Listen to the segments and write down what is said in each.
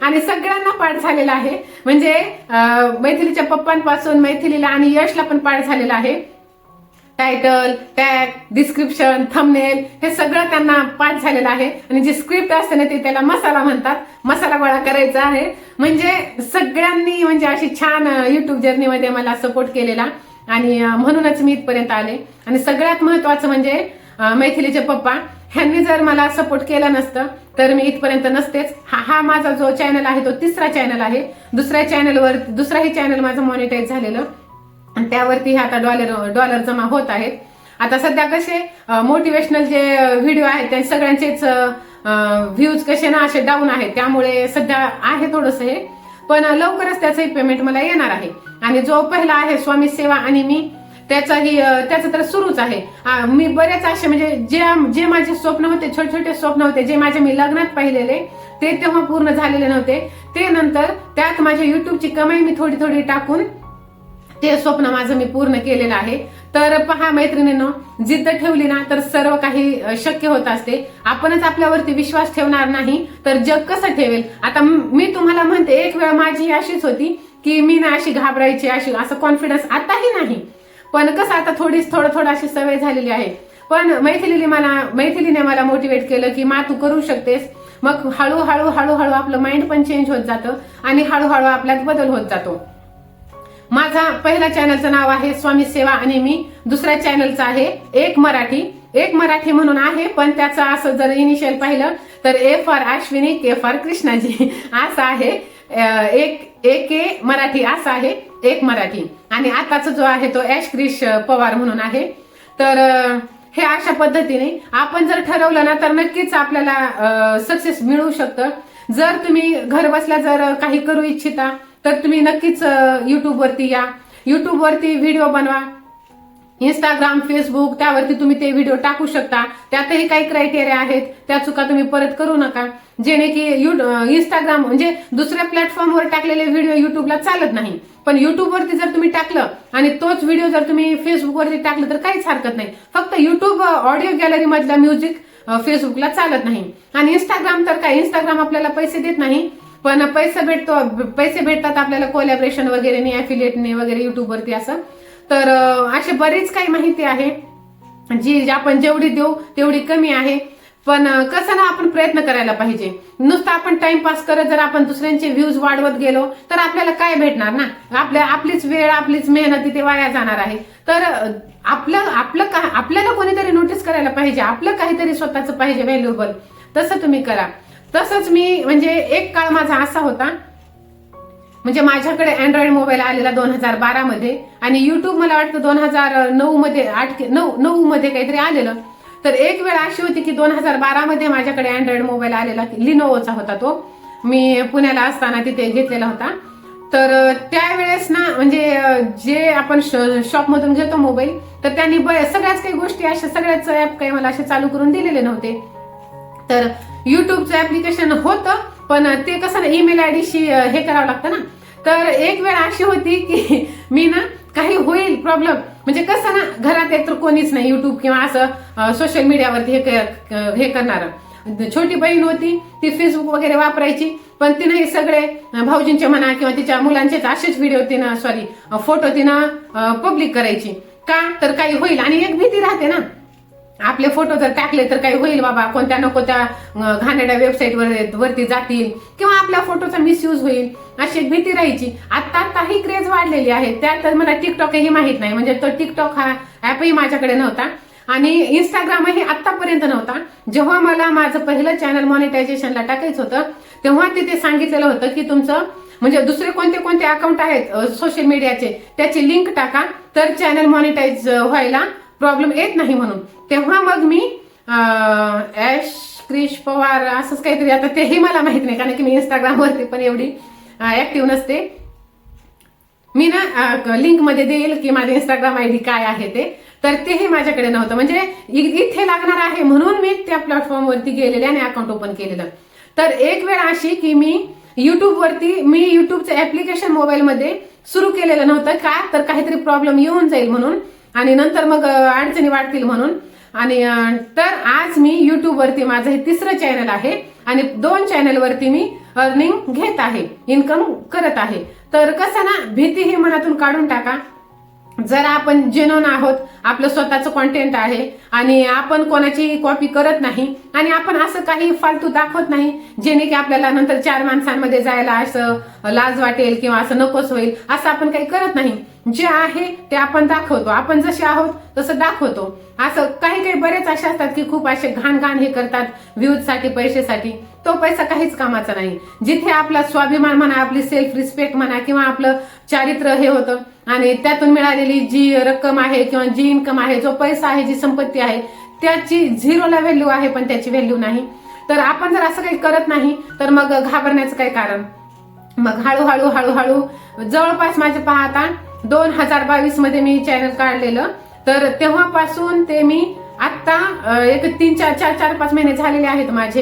आणि सगळ्यांना पाठ झालेला आहे. म्हणजे मैथिलीच्या पप्पांपासून मैथिलीला आणि यशला पण पाठ झालेला आहे. टायटल, टॅग, डिस्क्रिप्शन, थंबनेल हे सगळं त्यांना पाठ झालेलं आहे. आणि जी स्क्रिप्ट असते ना ती त्याला मसाला म्हणतात. मसाला गोळा करायचा आहे. म्हणजे सगळ्यांनी म्हणजे अशी छान युट्यूब जर्नीमध्ये मला सपोर्ट केलेला आणि म्हणूनच मी इथपर्यंत आले. आणि सगळ्यात महत्वाचं म्हणजे मैथिलीचे पप्पा ह्यांनी जर मला सपोर्ट केला नसतं तर मी इथपर्यंत नसतेच. हा माझा जो चॅनल आहे तो तिसरा चॅनल आहे. दुसराही चॅनल माझं मॉनिटाईज झालेलं आणि त्यावरती आता डॉलर जमा होत आहेत. आता सध्या कसे मोटिवेशनल जे व्हिडिओ आहेत त्या सगळ्यांचेच व्ह्यूज कसे ना असे डाऊन आहेत. त्यामुळे सध्या आहे थोडंसं हे, पण लवकरच त्याचंही पेमेंट मला येणार आहे. आणि जो पहिला आहे स्वामी सेवा आणि मी त्याचं तर सुरूच आहे. मी बरेच असे म्हणजे जे माझे स्वप्न होते, छोटे छोटे स्वप्न होते, जे मी लग्नात पाहिलेले ते तेव्हा पूर्ण झालेले नव्हते. ते नंतर त्यात माझ्या युट्यूबची कमाई मी थोडी थोडी टाकून ते स्वप्न माझं मी पूर्ण केलेलं आहे. तर पहा मैत्रिणींनो, जिद्द ठेवली ना तर सर्व काही शक्य होत असते. आपणच आपल्यावरती विश्वास ठेवणार नाही तर जग कसं ठेवेल. आता मी तुम्हाला म्हणते, एक वेळ माझी अशीच होती की मी ना अशी घाबरायची, असं कॉन्फिडन्स आताही नाही, पण कसं आता थोडं अशी सवय झालेली आहे. पण मैथिलीने मला मोटिवेट केलं की मा तू करू शकतेस. मग हळूहळू आपलं माइंड पण चेंज होत जातं आणि हळूहळू आपल्यात बदल होत जातो. माझा पहिल्या चॅनलचं नाव आहे स्वामी सेवा आणि मी. दुसऱ्या चॅनलचं आहे एक मराठी म्हणून आहे, पण त्याचं असं जर इनिशियल पाहिलं तर A for Ashwini, K for Krishnaji असं आहे. एक मराठी असं आहे, एक मराठी. आणि आताचा जो आहे तो ऍश क्रिश पवार म्हणून आहे. तर हे अशा पद्धतीने आपण जर ठरवलं ना तर नक्कीच आपल्याला सक्सेस मिळू शकतं. जर तुम्ही घर बसल्या जर काही करू इच्छिता तर तुम्ही नक्कीच युट्यूबवरती या. युट्यूबवरती व्हिडिओ बनवा. इंस्टाग्राम, फेसबुक त्यावरती तुम्ही ते व्हिडिओ टाकू शकता. त्यातही काही क्रायटेरिया आहेत, त्या चुका तुम्ही परत करू नका. जेणे की इंस्टाग्राम म्हणजे दुसऱ्या प्लॅटफॉर्मवर टाकलेले व्हिडिओ युट्यूबला चालत नाही, पण युट्यूबवरती जर तुम्ही टाकलं आणि तोच व्हिडिओ जर तुम्ही फेसबुकवरती टाकलं तर काहीच हरकत नाही. फक्त युट्यूब ऑडिओ गॅलरी मधला म्युझिक फेसबुकला चालत नाही. आणि इंस्टाग्राम तर काय, इंस्टाग्राम आपल्याला पैसे देत नाही, पण पैसे भेटतात आपल्याला कोलॅबरेशन वगैरे, ॲफिलिएटने वगैरे युट्यूबवरती असं. तर अशी बरीच काही माहिती आहे जी आपण जेवढी देऊ तेवढी कमी आहे. पण कसं ना आपण प्रयत्न करायला पाहिजे. नुसतं आपण टाइमपास करत जर आपण दुसऱ्यांचे व्ह्यूज वाढवत गेलो तर आपल्याला काय भेटणार ना. आपलीच वेळ, आपलीच मेहनत तिथे वाया जाणार आहे. तर आपल्याला कोणीतरी नोटीस करायला पाहिजे, आपलं काहीतरी स्वतःचं पाहिजे व्हॅल्युएबल. तसं तुम्ही करा. तसंच मी म्हणजे एक काळ माझा असा होता, म्हणजे माझ्याकडे अँड्रॉइड मोबाईल आलेला 2012 मध्ये आणि युट्यूब मला वाटतं 2009 मध्ये 9 मध्ये काहीतरी आलेलं. तर एक वेळ अशी होती की 2012 मध्ये माझ्याकडे अँड्रॉइड मोबाईल आलेला, लिनोवोचा होता तो. मी पुण्याला असताना तिथे घेतलेला होता. तर त्यावेळेस ना म्हणजे जे आपण शॉपमधून घेतो मोबाईल, तर त्यांनी सगळ्याच काही गोष्टी अशा सगळ्याच ऍप काही मला असे चालू करून दिलेले नव्हते. तर युट्यूबचं ऍप्लिकेशन होतं, पण ते कसं ना ईमेल आयडीशी हे करावं लागतं ना. तर एक वेळ अशी होती की मी ना काही होईल प्रॉब्लेम, म्हणजे कसं ना घरात एकतर कोणीच नाही युट्यूब किंवा असं सोशल मीडियावरती हे करणार. छोटी बहीण होती, ती फेसबुक वगैरे वापरायची, पण तिनं हे सगळे भाऊजींचे म्हणा किंवा तिच्या मुलांचेच असेच व्हिडिओ फोटो तिनं पब्लिक करायची. का तर काही होईल, आणि एक भीती राहते ना, आपले फोटो जर टाकले तर काही होईल बाबा, कोणत्या नको त्या घाणेरड्या वेबसाईट वरती जातील किंवा आपल्या फोटोचा मिसयूज होईल, अशी एक भीती राहायची. आता ही क्रेज वाढलेली आहे. त्यात मला टिकटॉकही माहित नाही, म्हणजे तो टिकटॉक हा ऍपही माझ्याकडे नव्हता आणि इंस्टाग्रामही आतापर्यंत नव्हता. जेव्हा मला माझं पहिलं चॅनल मॉनिटायझेशनला टाकायचं होतं तेव्हा तिथे सांगितलेलं होतं की तुमचं म्हणजे दुसरे कोणते अकाउंट आहेत सोशल मीडियाचे त्याची लिंक टाका तर चॅनल मॉनिटाईज व्हायला प्रॉब्लेम येत नाही म्हणून. तेव्हा मग मी ऍश क्रिश पवार असंच काहीतरी, आता तेही मला माहित नाही कारण की मी इंस्टाग्रामवरती पण एवढी ऍक्टिव्ह नसते. मी ना लिंक मध्ये देईल की माझे इंस्टाग्राम आयडी काय आहे ते, तर तेही माझ्याकडे नव्हतं. म्हणजे इथे लागणार आहे म्हणून मी त्या प्लॅटफॉर्मवरती गेलेले आणि अकाउंट ओपन केलेलं. तर एक वेळ अशी की मी युट्यूबचं ऍप्लिकेशन मोबाईलमध्ये सुरू केलेलं नव्हतं. का तर काहीतरी प्रॉब्लेम येऊन जाईल म्हणून आणि नंतर मग अडचणी वाढतील म्हणून. आणि तर आज मी युट्यूबवरती माझं हे तिसरं चॅनल आहे आणि 2 चॅनलवरती मी अर्निंग घेत आहे, इन्कम करत आहे. तर कसं ना, भीती ही मनातून काढून टाका. जर आपण जेन्युइन आहोत, आपलं स्वतःचं कॉन्टेंट आहे आणि आपण कोणाची कॉपी करत नाही आणि आपण असं काही फालतू दाखवत नाही जेणे की आपल्याला नंतर 4 माणसांमध्ये जायला असं लाज वाटेल किंवा असं नकोस होईल, असं आपण काही करत नाही. जे आहे ते आपण दाखवतो, आपण जसे आहोत तसं दाखवतो. असं काही बरेच असे असतात की खूप असे घाण हे करतात व्ह्यूजसाठी, पैशासाठी. तो पैसा काहीच कामाचा नाही. जिथे आपला स्वाभिमान म्हणा, आपली सेल्फ रिस्पेक्ट म्हणा किंवा आपलं चारित्र्य हे होतं आणि त्यातून मिळालेली जी रक्कम आहे किंवा जी इन्कम आहे, जो पैसा आहे, जी संपत्ती आहे, त्याची 0ला व्हॅल्यू आहे पण त्याची व्हॅल्यू नाही. तर आपण जर असं काही करत नाही तर मग घाबरण्याचं काही कारण. मग हळूहळू जवळपास माझे पहा आता 2022 मध्ये मी चॅनल काढलेलं, तर तेव्हापासून ते मी आता एक 4-5 महिने झालेले आहेत माझे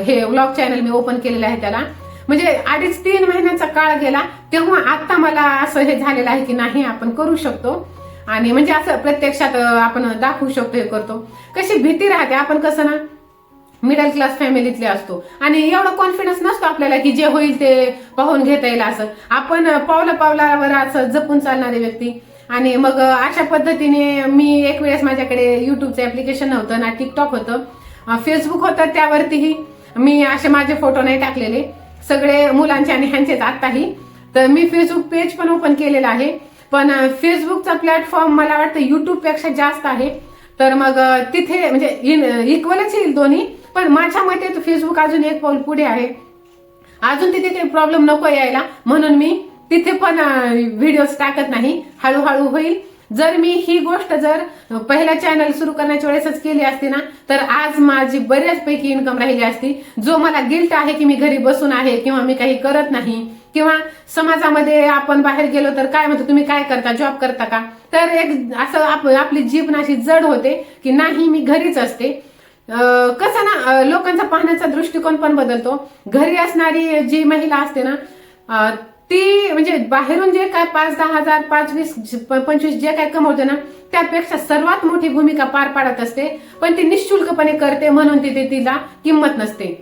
हे व्लॉग चॅनल मी ओपन केलेलं आहे त्याला. म्हणजे 2.5-3 महिन्याचा काळ गेला तेव्हा आता मला असं हे झालेलं आहे की नाही, आपण करू शकतो आणि म्हणजे असं प्रत्यक्षात आपण दाखवू शकतो, हे करतो. कशी भीती राहते. आपण कसं ना मिडल क्लास फॅमिलीतले असतो आणि एवढा कॉन्फिडन्स नसतो आपल्याला की जे होईल ते पाहून घेता येईल. असं आपण पावलावर असं जपून चालणारे व्यक्ती. आणि मग अशा पद्धतीने मी एक वेळेस माझ्याकडे युट्यूबचं ऍप्लिकेशन नव्हतं ना, टिकटॉक होतं, फेसबुक होतं, त्यावरतीही मी असे माझे फोटो नाही टाकलेले, सगळे मुलांचे आणि ह्यांचेच आत्ताही. तर मी फेसबुक पेज पण ओपन केलेलं आहे, पण फेसबुकचा प्लॅटफॉर्म मला वाटतं युट्यूब पेक्षा जास्त आहे. तर मग तिथे म्हणजे इक्वलच येईल दोन्ही, पण माझ्या मते फेसबुक अजून एक पाऊल पुढे आहे. अजून तिथे काही प्रॉब्लेम नको यायला म्हणून मी तिथे पण व्हिडिओज टाकत नाही. हळूहळू होईल. जर मी ही गोष्ट जर पहिला चॅनल सुरू करण्याच्या वेळेसच केली असती ना, तर आज माझी बऱ्याचपैकी इन्कम राहिली असती. जो मला गिल्ट आहे की मी घरी बसून आहे किंवा मी काही करत नाही किंवा समाजामध्ये आपण बाहेर गेलो तर काय म्हणतो, तुम्ही काय करता, जॉब करता का, तर एक असं आपली जीभ नाशी जड होते की नाही, मी घरीच असते. कसं ना, लोकांचा पाहण्याचा दृष्टिकोन पण बदलतो. घरी असणारी जी महिला असते ना, ती म्हणजे बाहेरून जे काय 5-10 हजार, 5-20-25 जे काय कमवते ना, त्यापेक्षा सर्वात मोठी भूमिका पार पाडत असते. पण ती निःशुल्कपणे करते म्हणून तिला किंमत नसते.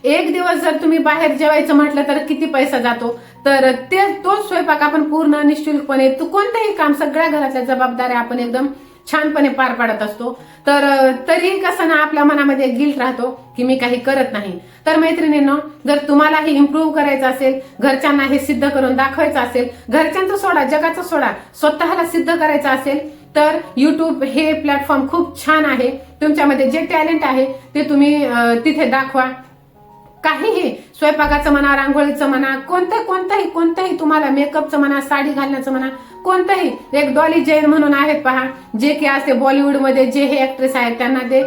एक दिवस जर तुम्ही बाहेर जेवायचं म्हटलं तर किती पैसा जातो, तर तोच स्वयंपाक आपण पूर्ण निःशुल्कपणे, कोणतेही काम, सगळ्या घरातल्या जबाबदाऱ्या आपण एकदम छानपणे पार पाडत असतो. तर तरी कसं ना, आपल्या मनामध्ये गिल्ट राहतो की मी काही करत नाही. तर मैत्रिणींनो, जर तुम्हालाही इम्प्रूव्ह करायचं असेल, घरच्यांना हे सिद्ध करून दाखवायचं असेल, घरच्यांचं सोडा, जगाचं सोडा, स्वतःला सिद्ध करायचं असेल, तर युट्यूब हे प्लॅटफॉर्म खूप छान आहे. तुमच्यामध्ये जे टॅलेंट आहे ते तुम्ही तिथे दाखवा. काहीही, स्वयंपाकाचं म्हणा, रांगोळीचं म्हणा, कोणतंही तुम्हाला, मेकअपचं म्हणा, साडी घालण्याचं म्हणा, कोणतंही. एक डॉली जैन म्हणून आहेत पहा, जे की आज ते बॉलिवूडमध्ये जे हे ऍक्ट्रेस आहेत त्यांना ते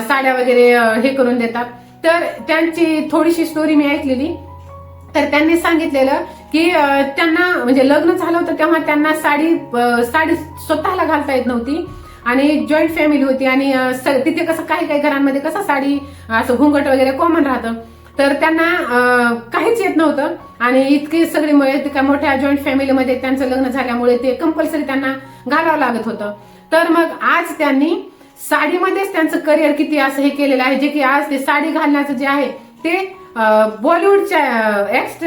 साड्या वगैरे हे करून देतात. तर त्यांची थोडीशी स्टोरी मी ऐकलेली. तर त्यांनी सांगितलेलं की त्यांना म्हणजे लग्न झालं होतं तेव्हा त्यांना साडी स्वतःला घालता येत नव्हती आणि जॉईंट फॅमिली होती आणि तिथे कसं काही घरांमध्ये कसं साडी असं घुंगट वगैरे कॉमन राहतं. तर त्यांना काहीच येत नव्हतं आणि इतकी सगळी मोठ्या जॉईंट फॅमिलीमध्ये त्यांचं लग्न झाल्यामुळे ते कंपल्सरी त्यांना घालावं लागत होतं. तर मग आज त्यांनी साडीमध्येच त्यांचं करिअर किती असं हे केलेलं आहे, जे की आज ते साडी घालण्याचं जे आहे ते बॉलिवूडच्या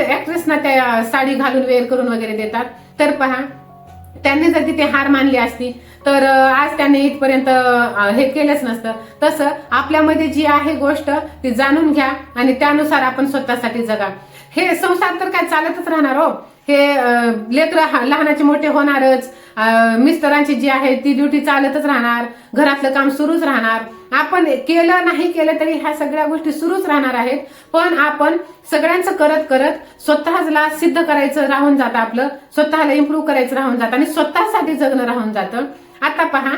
ऍक्ट्रेसना त्या साडी घालून वेअर करून वगैरे देतात. तर पहा, त्यांनी जर तिथे हार मानली असती तर आज त्यांनी इथपर्यंत हे केलंच नसतं. तसं आपल्यामध्ये जी आहे गोष्ट ती जाणून घ्या आणि त्यानुसार आपण स्वतःसाठी जगा. हे संसार तर काय चालतच राहणार हो. हे लेकरं लहानाचे मोठे होणारच, मिस्टरांची जी आहे ती ड्युटी चालतच राहणार, घरातलं काम सुरूच राहणार. आपण केलं नाही केलं तरी ह्या सगळ्या गोष्टी सुरूच राहणार आहेत. पण आपण सगळ्यांचं करत करत स्वतःला सिद्ध करायचं राहून जातं, आपलं स्वतःला इम्प्रूव्ह करायचं राहून जातं आणि स्वतःसाठी जगणं राहून जातं. आता पहा,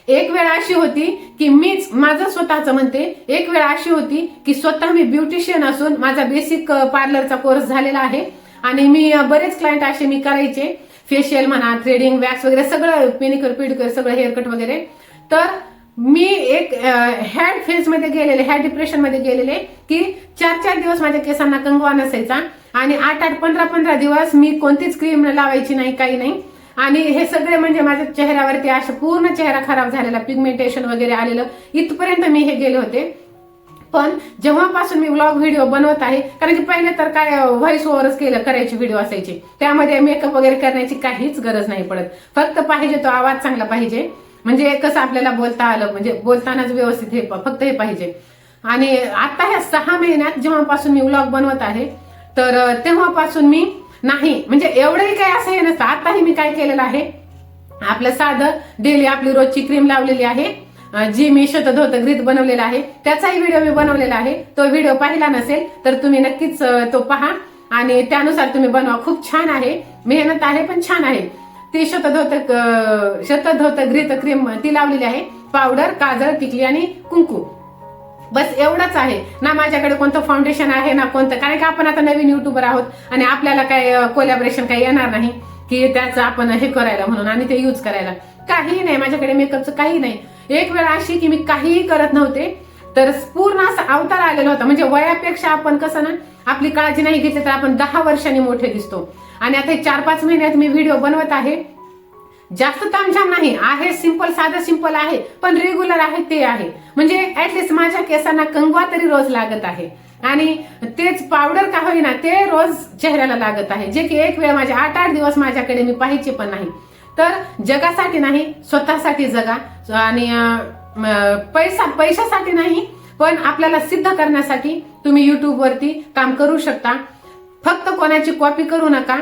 एक वेळ अशी होती की मीच माझं स्वतःचं म्हणते, एक वेळ अशी होती की स्वतः मी ब्युटिशियन असून माझा बेसिक पार्लरचा कोर्स झालेला आहे आणि मी बरेच क्लायंट असे मी करायचे, फेशियल म्हणा, थ्रेडिंग, वॅक्स वगैरे सगळं, पेनिक्युअर पेडिक्युअर सगळं, हेअरकट वगैरे. तर मी एक हॅड फेज मध्ये गेलेले, हॅड डिप्रेशन मध्ये गेलेले की 4-4 दिवस माझ्या केसांना कंगवा नसायचा आणि 8-8, 15-15 दिवस मी कोणतीच क्रीम लावायची नाही, काही नाही. आणि हे सगळे म्हणजे माझ्या चेहऱ्यावरती असं पूर्ण चेहरा खराब झालेला, पिगमेंटेशन वगैरे आलेलं, इथपर्यंत मी हे गेले होते. पण जेव्हापासून मी व्लॉग व्हिडिओ बनवत आहे, कारण की पहिले तर काय व्हॉइस ओव्हरच करायचे व्हिडिओ असायचे, त्यामध्ये मेकअप वगैरे करण्याची काहीच गरज नाही पडत. फक्त पाहिजे तो आवाज चांगला पाहिजे, म्हणजे कसं आपल्याला बोलता आलं, म्हणजे बोलतानाच व्यवस्थित हे फक्त हे पाहिजे. आणि आता ह्या 6 महिन्यात जेव्हापासून मी व्लॉग बनवत आहे, तर तेव्हापासून मी नाही, म्हणजे एवढंही काय असं हे नसतं. आताही मी काय केलेलं आहे, आपलं साधं डेली आपली रोजची क्रीम लावलेली आहे, जी मी शतधोत ग्रीत बनवलेला आहे, त्याचाही व्हिडिओ मी बनवलेला आहे. तो व्हिडिओ पाहिला नसेल तर तुम्ही नक्कीच तो पहा आणि त्यानुसार तुम्ही बनवा. खूप छान आहे, मेहनत आहे पण छान आहे. ती शतधोत ग्रीत क्रीम ती लावलेली आहे. पावडर, काजळ, टिकली आणि कुंकू, बस एवढंच आहे ना. माझ्याकडे कोणतं फाउंडेशन आहे ना कोणतं, कारण की आपण आता नवीन युट्यूबर आहोत आणि आपल्याला काय कोलॅबरेशन काही येणार नाही की त्याचं आपण हे करायला म्हणून आणि ते यूज करायला. काही नाही माझ्याकडे, मेकअपचं काही नाही. एक वेळ अशी की मी काहीही करत नव्हते, तर पूर्ण असा अवतार आलेला होता. म्हणजे वयापेक्षा आपण कसं ना, आपली काळजी नाही घेतली तर आपण 10 वर्षांनी मोठे दिसतो. आणि आता 4-5 महिन्यात मी व्हिडिओ बनवत आहे. जास्त तामझाम नाही आहे, सिंपल, साधं सिंपल आहे, पण रेग्युलर आहे ते आहे. म्हणजे ऍटलिस्ट माझ्या केसांना कंगवा तरी रोज लागत आहे आणि तेच पावडर का होईना ते रोज चेहऱ्याला लागत आहे, जे की एक वेळ माझे 8-8 दिवस माझ्याकडे मी पाहायचे पण नाही. तर जगासाठी नाही, स्वतःसाठी जगा. आणि पैशासाठी नाही, पण आपल्याला सिद्ध करण्यासाठी तुम्ही युट्यूब वरती काम करू शकता. फक्त कोणाची कॉपी करू नका.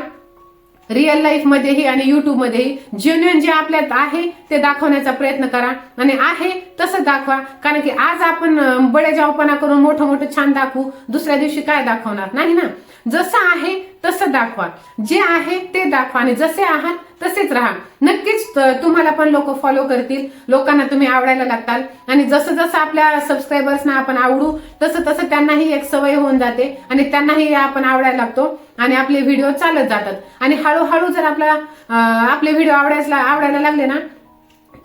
रिअल लाईफ मध्येही आणि युट्यूब मध्येही जेन्युइन जे आपल्यात आहे ते दाखवण्याचा प्रयत्न करा आणि आहे तसं दाखवा. कारण की आज आपण बळेजावपणा करून मोठं मोठं छान दाखवू, दुसऱ्या दिवशी काय दाखवणार नाही ना. जसं आहे तसं दाखवा, जे आहे ते दाखवा आणि जसे आहात तसेच राहा. नक्कीच तुम्हाला पण लोक फॉलो करतील, लोकांना तुम्ही आवडायला लागताल आणि जसं जसं आपल्या सबस्क्रायबर्सना आपण आवडू तसं तसं त्यांनाही एक सवय होऊन जाते आणि त्यांनाही आपण आवडायला लागतो आणि आपले व्हिडिओ चालत जातात. आणि हळूहळू जर आपले व्हिडिओ आवडायला लागले ना,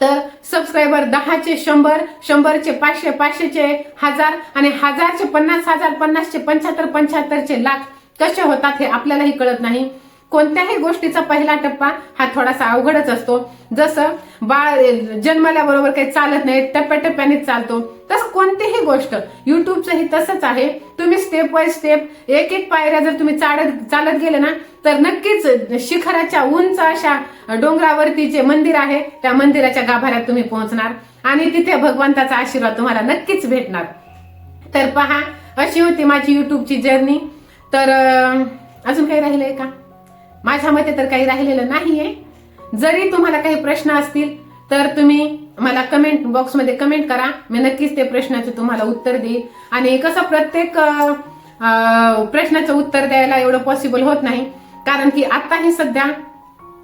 तर सबस्क्रायबर 10चे 100, 100चे 500, 500चे 1000 आणि 1000चे 50,000, 50चे 75, 75चे लाख कसे होतात हे आपल्यालाही कळत नाही. कोणत्याही गोष्टीचा पहिला टप्पा हा थोडासा अवघडच असतो. जसं बाळ जन्मल्याबरोबर काही चालत नाही, टप्प्याटप्प्यानेच चालतो, तसं कोणतीही गोष्ट युट्यूबचंही तसंच आहे. तुम्ही स्टेप बाय स्टेप एक एक पायऱ्या जर तुम्ही चालत गेले ना, तर नक्कीच शिखराच्या उंच अशा डोंगरावरती जे मंदिर आहे त्या मंदिराच्या गाभाऱ्यात तुम्ही पोहोचणार आणि तिथे भगवंताचा आशीर्वाद तुम्हाला नक्कीच भेटणार. तर पहा, अशी होती माझी युट्यूबची जर्नी. तर अजून काही राहिलंय का? माझ्या मते तर काही राहिलेलं नाहीये. जरी तुम्हाला काही प्रश्न असतील तर तुम्ही मला कमेंट बॉक्समध्ये कमेंट करा, मी नक्कीच ते प्रश्नाचे तुम्हाला उत्तर देईल. आणि कसं प्रत्येक प्रश्नाचं उत्तर द्यायला एवढं पॉसिबल होत नाही, कारण की आताही सध्या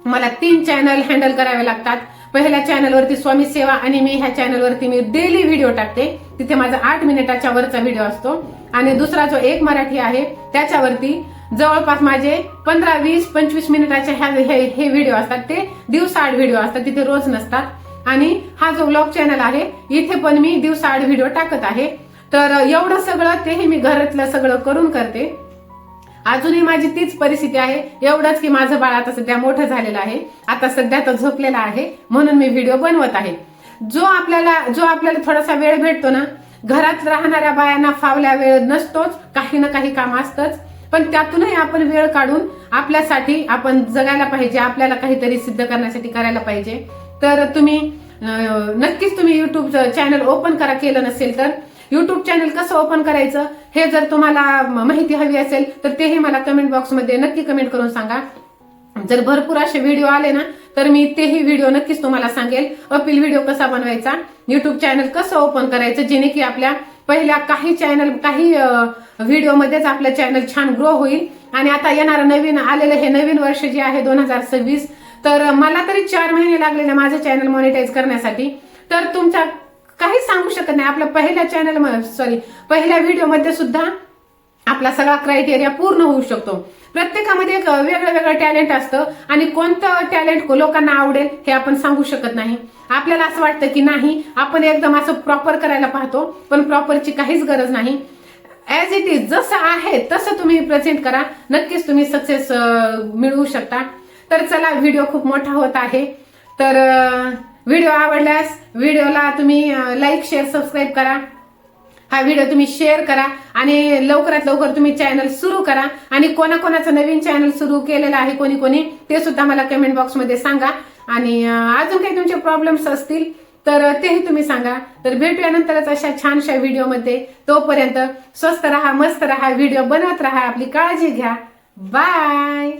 मला 3 चॅनल हँडल करावे लागतात. पहिल्या चॅनलवरती स्वामी सेवा आणि मी ह्या चॅनलवरती मी डेली व्हिडिओ टाकते, तिथे माझा 8 मिनिटाच्या वरचा व्हिडिओ असतो. आणि दुसरा जो एक मराठी आहे त्याच्यावरती जवळपास माझे 15, 20, 25 मिनिटाचे हे व्हिडिओ असतात. ते दिवसाआड व्हिडिओ असतात, तिथे रोज नसतात. आणि हा जो व्लॉग चॅनल आहे इथे पण मी दिवसाआड व्हिडिओ टाकत आहे. तर एवढं सगळं तेही मी घरातलं सगळं करून करते. अजूनही माझी तीच परिस्थिती आहे, एवढंच की माझं बाळ आता सध्या मोठं झालेलं आहे, आता सध्या तो झोपलेला आहे, म्हणून मी व्हिडिओ बनवत आहे. जो आपल्याला थोडासा वेळ भेटतो ना, घरात राहणाऱ्या बायांना फावल्या वेळ नसतोच, काही ना काही काम असतंच, पण त्यातूनही आपण वेळ काढून आपल्यासाठी आपण जगायला पाहिजे, आपल्याला काहीतरी सिद्ध करण्यासाठी करायला पाहिजे. तर तुम्ही नक्कीच तुम्ही युट्यूब चॅनल ओपन करा, केलं नसेल तर. युट्यूब चॅनल कसं ओपन करायचं हे जर तुम्हाला माहिती हवी असेल तर तेही मला कमेंट बॉक्समध्ये नक्की कमेंट करून सांगा. जर भरपूर असे व्हिडिओ आले ना तर मी तेही व्हिडिओ नक्कीच तुम्हाला सांगेल. अपील व्हिडिओ कसा बनवायचा, युट्यूब चॅनल कसं ओपन करायचं, जेणे की आपल्या पहिल्या काही व्हिडिओमध्येच आपलं चॅनल छान ग्रो होईल. आणि आता येणारं नवीन आलेलं हे नवीन वर्ष जे आहे 2026, तर मला तरी 4 महिने लागलेले माझं चॅनल मॉनिटाईज करण्यासाठी. तर तुमच्या काही सांगू शकत नाही, आपल्या पहिल्या व्हिडिओमध्ये सुद्धा आपला सगळा क्रायटेरिया पूर्ण होऊ शकतो. प्रत्येकामध्ये एक वेगळं टॅलेंट असतं आणि कोणतं टॅलेंट लोकांना आवडेल हे आपण सांगू शकत नाही. आपल्याला असं वाटतं की नाही, आपण एकदम असं प्रॉपर करायला पाहतो, पण प्रॉपरची काहीच गरज नाही. ऍज इट इज, जसं आहे तसं तुम्ही प्रेझेंट करा, नक्कीच तुम्ही सक्सेस मिळवू शकता. तर चला, व्हिडिओ खूप मोठा होत आहे. तर व्हिडिओ आवडल्यास व्हिडिओला तुम्ही लाईक, शेअर, सबस्क्राईब करा. हा व्हिडिओ तुम्ही शेअर करा आणि लवकरात लवकर तुम्ही चॅनल सुरू करा आणि कोणाकोणाचं नवीन चॅनल सुरू केलेलं आहे कोणी कोणी ते सुद्धा मला कमेंट बॉक्समध्ये सांगा आणि अजून काही तुमचे प्रॉब्लेम्स असतील तर तेही तुम्ही सांगा. तर भेटूया नंतरच अशा छानशा व्हिडिओमध्ये. तोपर्यंत स्वस्त राहा, मस्त राहा, व्हिडिओ बनवत राहा, आपली काळजी घ्या. बाय.